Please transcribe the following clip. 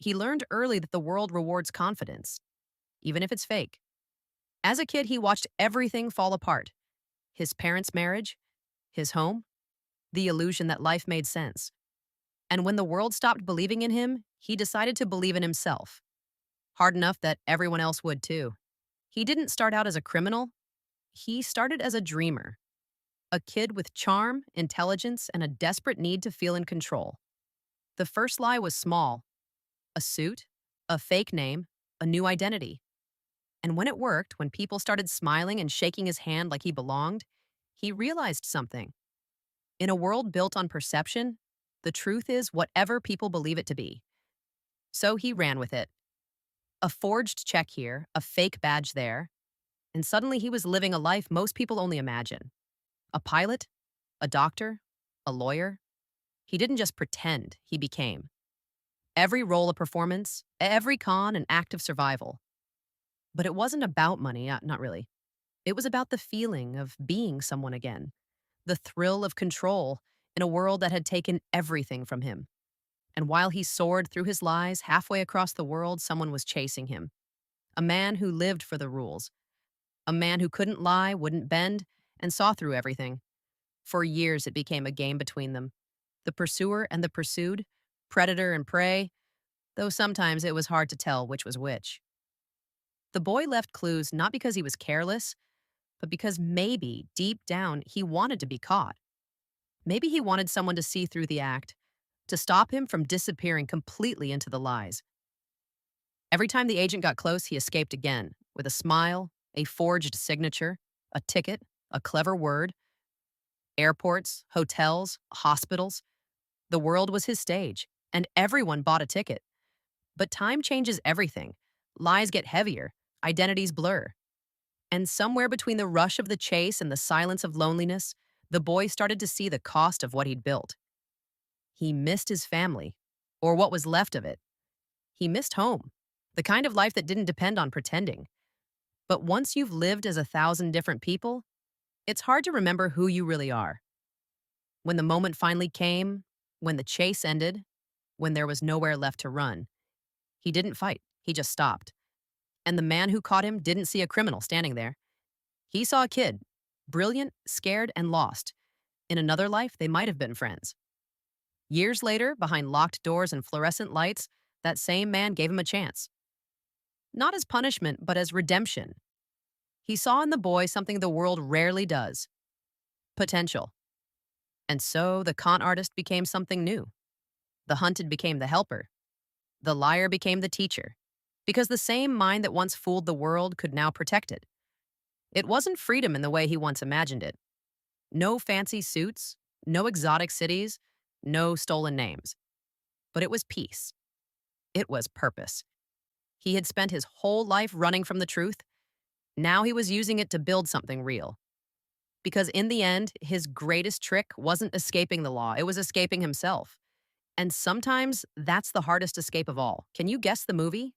He learned early that the world rewards confidence, even if it's fake. As a kid, he watched everything fall apart: his parents' marriage, his home, the illusion that life made sense. And when the world stopped believing in him, he decided to believe in himself. Hard enough that everyone else would too. He didn't start out as a criminal, he started as a dreamer. A kid with charm, intelligence, and a desperate need to feel in control. The first lie was small: a suit, a fake name, a new identity. And when it worked, when people started smiling and shaking his hand like he belonged, he realized something. In a world built on perception, the truth is whatever people believe it to be. So he ran with it. A forged check here, a fake badge there, and suddenly he was living a life most people only imagine. A pilot, a doctor, a lawyer. He didn't just pretend, he became. Every role a performance, every con an act of survival. But it wasn't about money, not really. It was about the feeling of being someone again, the thrill of control in a world that had taken everything from him. And while he soared through his lies, halfway across the world, someone was chasing him. A man who lived for the rules. A man who couldn't lie, wouldn't bend, and saw through everything. For years, it became a game between them: the pursuer and the pursued, predator and prey, though sometimes it was hard to tell which was which. The boy left clues not because he was careless, but because maybe, deep down, he wanted to be caught. Maybe he wanted someone to see through the act, to stop him from disappearing completely into the lies. Every time the agent got close, he escaped again, with a smile, a forged signature, a ticket, a clever word. Airports, hotels, hospitals. The world was his stage, and everyone bought a ticket. But time changes everything. Lies get heavier, identities blur. And somewhere between the rush of the chase and the silence of loneliness, the boy started to see the cost of what he'd built. He missed his family, or what was left of it. He missed home, the kind of life that didn't depend on pretending. But once you've lived as 1,000 different people, it's hard to remember who you really are. When the moment finally came, when the chase ended, when there was nowhere left to run, he didn't fight, he just stopped. And the man who caught him didn't see a criminal standing there. He saw a kid, brilliant, scared, and lost. In another life, they might have been friends. Years later, behind locked doors and fluorescent lights, that same man gave him a chance. Not as punishment, but as redemption. He saw in the boy something the world rarely does: potential. And so the con artist became something new. The hunted became the helper. The liar became the teacher. Because the same mind that once fooled the world could now protect it. It wasn't freedom in the way he once imagined it. No fancy suits, no exotic cities, no stolen names. But it was peace. It was purpose. He had spent his whole life running from the truth. Now he was using it to build something real. Because in the end, his greatest trick wasn't escaping the law, it was escaping himself. And sometimes that's the hardest escape of all. Can you guess the movie?